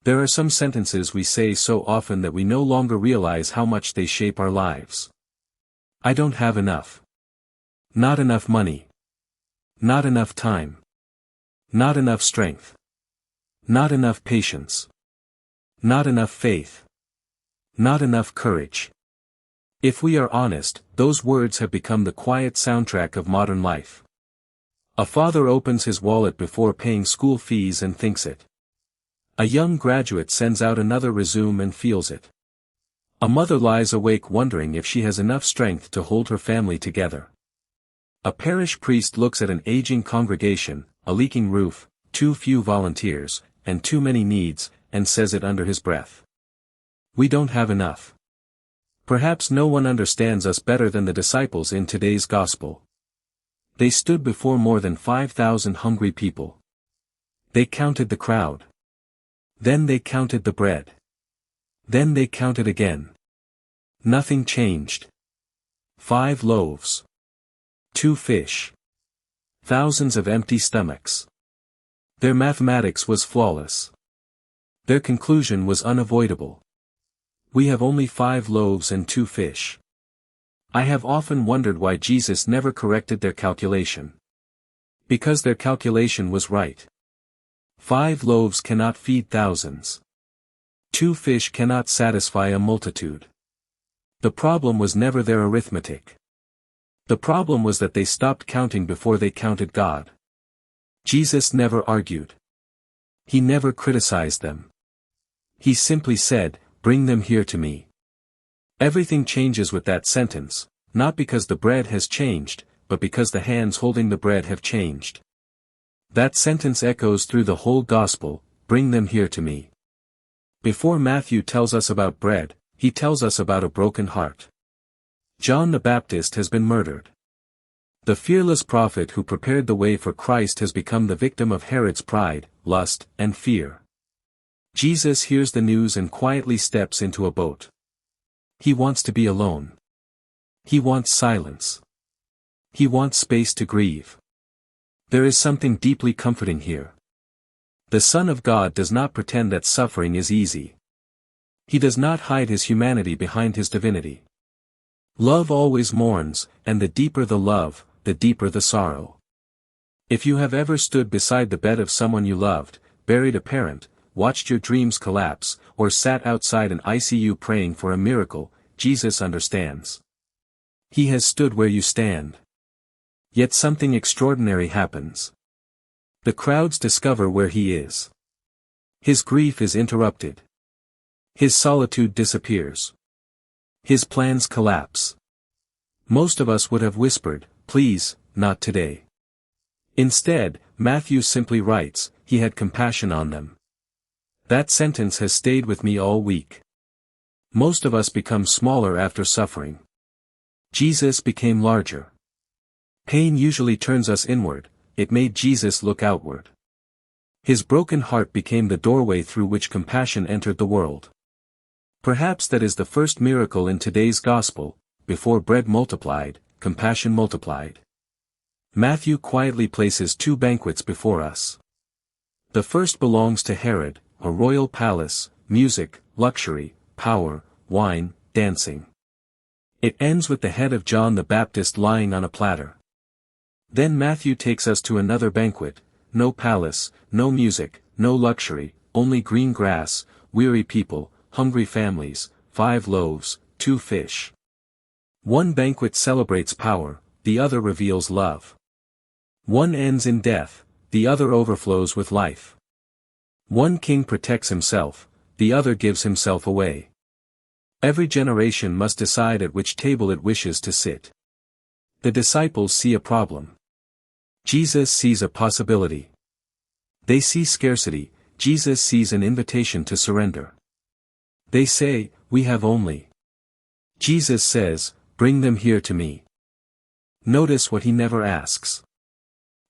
There are some sentences we say so often that we no longer realize how much they shape our lives. I don't have enough. Not enough money. Not enough time. Not enough strength. Not enough patience. Not enough faith. Not enough courage. If we are honest, those words have become the quiet soundtrack of modern life. A father opens his wallet before paying school fees and thinks it. A young graduate sends out another resume and feels it. A mother lies awake wondering if she has enough strength to hold her family together. A parish priest looks at an aging congregation, a leaking roof, too few volunteers, and too many needs, and says it under his breath. We don't have enough. Perhaps no one understands us better than the disciples in today's gospel. They stood before more than 5,000 hungry people. They counted the crowd. Then they counted the bread. Then they counted again. Nothing changed. 5 loaves. 2 fish. Thousands of empty stomachs. Their mathematics was flawless. Their conclusion was unavoidable. We have only 5 loaves and 2 fish. I have often wondered why Jesus never corrected their calculation. Because their calculation was right. 5 loaves cannot feed thousands. 2 fish cannot satisfy a multitude. The problem was never their arithmetic. The problem was that they stopped counting before they counted God. Jesus never argued. He never criticized them. He simply said, "Bring them here to me." Everything changes with that sentence, not because the bread has changed, but because the hands holding the bread have changed. That sentence echoes through the whole gospel, "Bring them here to me." Before Matthew tells us about bread, he tells us about a broken heart. John the Baptist has been murdered. The fearless prophet who prepared the way for Christ has become the victim of Herod's pride, lust, and fear. Jesus hears the news and quietly steps into a boat. He wants to be alone. He wants silence. He wants space to grieve. There is something deeply comforting here. The Son of God does not pretend that suffering is easy. He does not hide his humanity behind his divinity. Love always mourns, and the deeper the love, the deeper the sorrow. If you have ever stood beside the bed of someone you loved, buried a parent, watched your dreams collapse, or sat outside an ICU praying for a miracle, Jesus understands. He has stood where you stand. Yet something extraordinary happens. The crowds discover where he is. His grief is interrupted. His solitude disappears. His plans collapse. Most of us would have whispered, "Please, not today." Instead, Matthew simply writes, "He had compassion on them." That sentence has stayed with me all week. Most of us become smaller after suffering. Jesus became larger. Pain usually turns us inward, it made Jesus look outward. His broken heart became the doorway through which compassion entered the world. Perhaps that is the first miracle in today's gospel: before bread multiplied, compassion multiplied. Matthew quietly places 2 banquets before us. The first belongs to Herod, a royal palace, music, luxury, power, wine, dancing. It ends with the head of John the Baptist lying on a platter. Then Matthew takes us to another banquet: no palace, no music, no luxury, only green grass, weary people, hungry families, 5 loaves, 2 fish. One banquet celebrates power, the other reveals love. One ends in death, the other overflows with life. One king protects himself, the other gives himself away. Every generation must decide at which table it wishes to sit. The disciples see a problem. Jesus sees a possibility. They see scarcity, Jesus sees an invitation to surrender. They say, "We have only." Jesus says, "Bring them here to me." Notice what he never asks.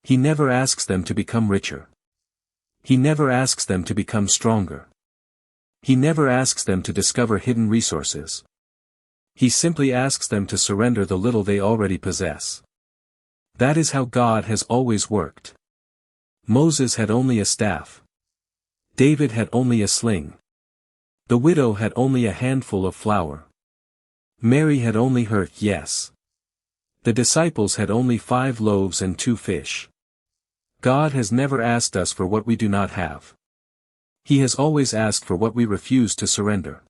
He never asks them to become richer. He never asks them to become stronger. He never asks them to discover hidden resources. He simply asks them to surrender the little they already possess. That is how God has always worked. Moses had only a staff. David had only a sling. The widow had only a handful of flour. Mary had only her yes. The disciples had only 5 loaves and 2 fish. God has never asked us for what we do not have. He has always asked for what we refuse to surrender.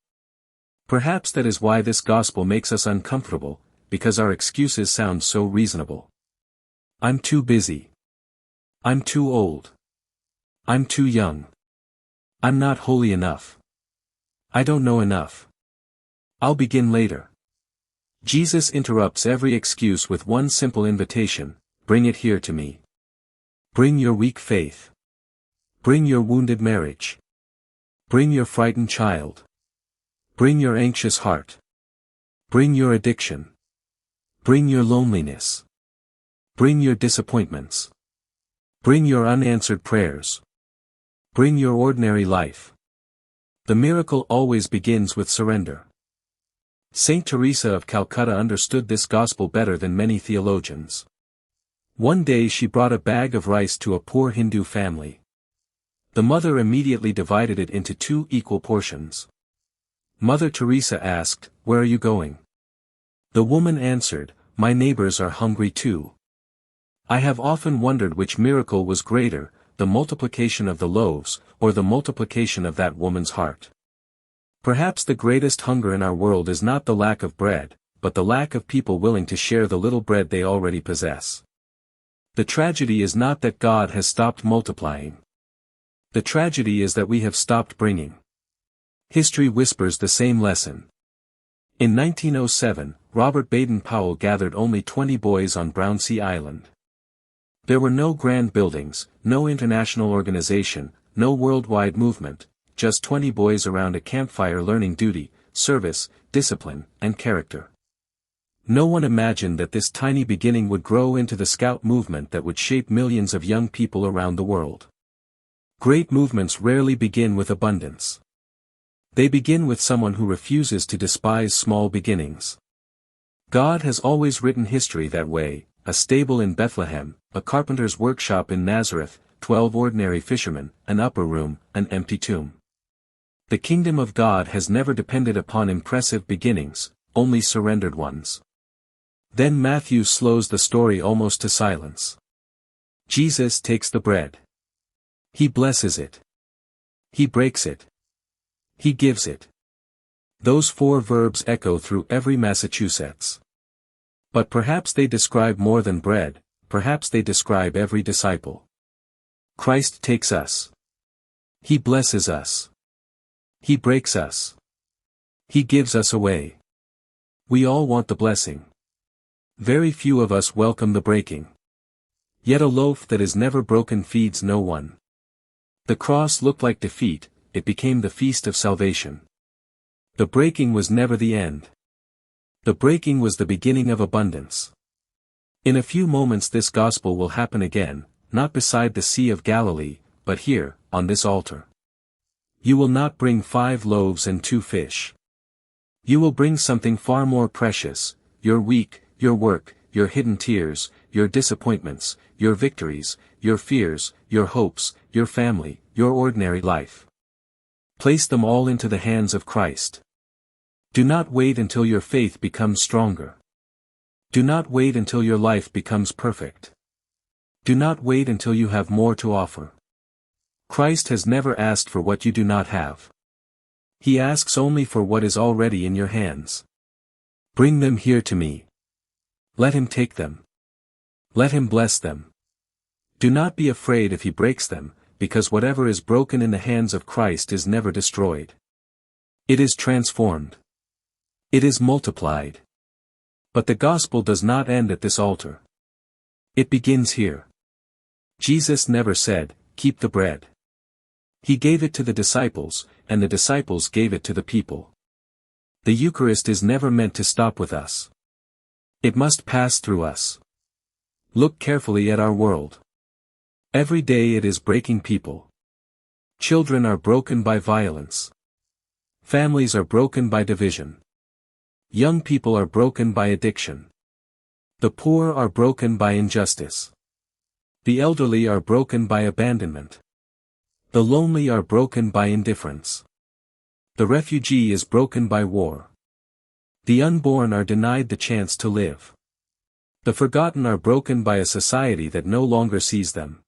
Perhaps that is why this gospel makes us uncomfortable, because our excuses sound so reasonable. I'm too busy. I'm too old. I'm too young. I'm not holy enough. I don't know enough. I'll begin later. Jesus interrupts every excuse with one simple invitation: bring it here to me. Bring your weak faith. Bring your wounded marriage. Bring your frightened child. Bring your anxious heart. Bring your addiction. Bring your loneliness. Bring your disappointments. Bring your unanswered prayers. Bring your ordinary life. The miracle always begins with surrender. Saint Teresa of Calcutta understood this gospel better than many theologians. One day she brought a bag of rice to a poor Hindu family. The mother immediately divided it into 2 equal portions. Mother Teresa asked, "Where are you going?" The woman answered, "My neighbors are hungry too." I have often wondered which miracle was greater, the multiplication of the loaves, or the multiplication of that woman's heart. Perhaps the greatest hunger in our world is not the lack of bread, but the lack of people willing to share the little bread they already possess. The tragedy is not that God has stopped multiplying. The tragedy is that we have stopped bringing. History whispers the same lesson. In 1907, Robert Baden-Powell gathered only 20 boys on Brownsea Island. There were no grand buildings, no international organization, no worldwide movement, just 20 boys around a campfire learning duty, service, discipline, and character. No one imagined that this tiny beginning would grow into the Scout movement that would shape millions of young people around the world. Great movements rarely begin with abundance. They begin with someone who refuses to despise small beginnings. God has always written history that way: a stable in Bethlehem, a carpenter's workshop in Nazareth, 12 ordinary fishermen, an upper room, an empty tomb. The kingdom of God has never depended upon impressive beginnings, only surrendered ones. Then Matthew slows the story almost to silence. Jesus takes the bread. He blesses it. He breaks it. He gives it. Those 4 verbs echo through every Massachusetts. But perhaps they describe more than bread, perhaps they describe every disciple. Christ takes us. He blesses us. He breaks us. He gives us away. We all want the blessing. Very few of us welcome the breaking. Yet a loaf that is never broken feeds no one. The cross looked like defeat, it became the feast of salvation. The breaking was never the end. The breaking was the beginning of abundance. In a few moments this gospel will happen again, not beside the Sea of Galilee, but here, on this altar. You will not bring 5 loaves and 2 fish. You will bring something far more precious: your week, your work, your hidden tears, your disappointments, your victories, your fears, your hopes, your family, your ordinary life. Place them all into the hands of Christ. Do not wait until your faith becomes stronger. Do not wait until your life becomes perfect. Do not wait until you have more to offer. Christ has never asked for what you do not have. He asks only for what is already in your hands. Bring them here to me. Let him take them. Let him bless them. Do not be afraid if he breaks them, because whatever is broken in the hands of Christ is never destroyed. It is transformed. It is multiplied. But the gospel does not end at this altar. It begins here. Jesus never said, "Keep the bread." He gave it to the disciples, and the disciples gave it to the people. The Eucharist is never meant to stop with us. It must pass through us. Look carefully at our world. Every day it is breaking people. Children are broken by violence. Families are broken by division. Young people are broken by addiction. The poor are broken by injustice. The elderly are broken by abandonment. The lonely are broken by indifference. The refugee is broken by war. The unborn are denied the chance to live. The forgotten are broken by a society that no longer sees them.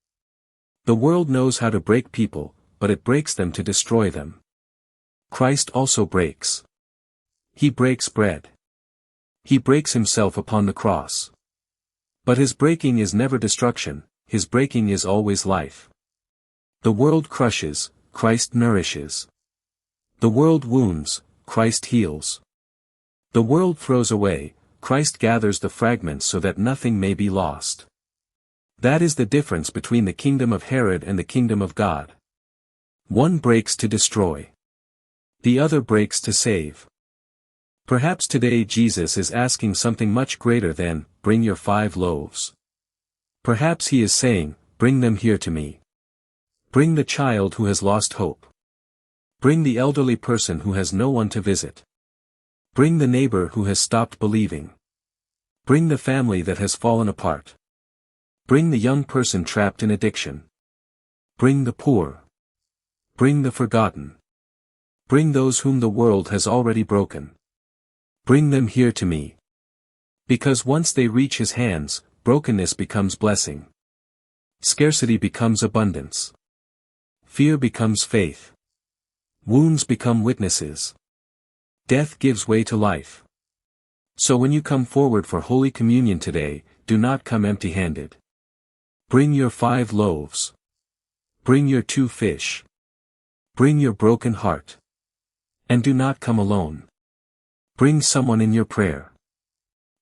The world knows how to break people, but it breaks them to destroy them. Christ also breaks. He breaks bread. He breaks himself upon the cross. But his breaking is never destruction, his breaking is always life. The world crushes, Christ nourishes. The world wounds, Christ heals. The world throws away, Christ gathers the fragments so that nothing may be lost. That is the difference between the kingdom of Herod and the kingdom of God. One breaks to destroy. The other breaks to save. Perhaps today Jesus is asking something much greater than, bring your 5 loaves. Perhaps he is saying, bring them here to me. Bring the child who has lost hope. Bring the elderly person who has no one to visit. Bring the neighbor who has stopped believing. Bring the family that has fallen apart. Bring the young person trapped in addiction. Bring the poor. Bring the forgotten. Bring those whom the world has already broken. Bring them here to me. Because once they reach his hands, brokenness becomes blessing. Scarcity becomes abundance. Fear becomes faith. Wounds become witnesses. Death gives way to life. So when you come forward for Holy Communion today, do not come empty-handed. Bring your 5 loaves. Bring your 2 fish. Bring your broken heart. And do not come alone. Bring someone in your prayer.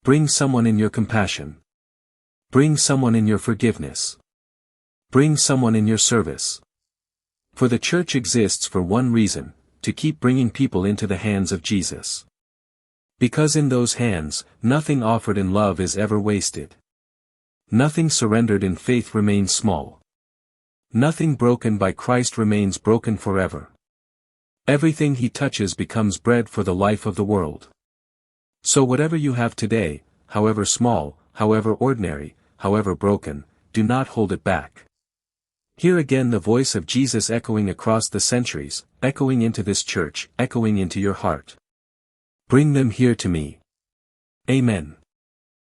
Bring someone in your compassion. Bring someone in your forgiveness. Bring someone in your service. For the church exists for one reason, to keep bringing people into the hands of Jesus. Because in those hands, nothing offered in love is ever wasted. Nothing surrendered in faith remains small. Nothing broken by Christ remains broken forever. Everything he touches becomes bread for the life of the world. So whatever you have today, however small, however ordinary, however broken, do not hold it back. Hear again the voice of Jesus echoing across the centuries, echoing into this church, echoing into your heart. Bring them here to me. Amen.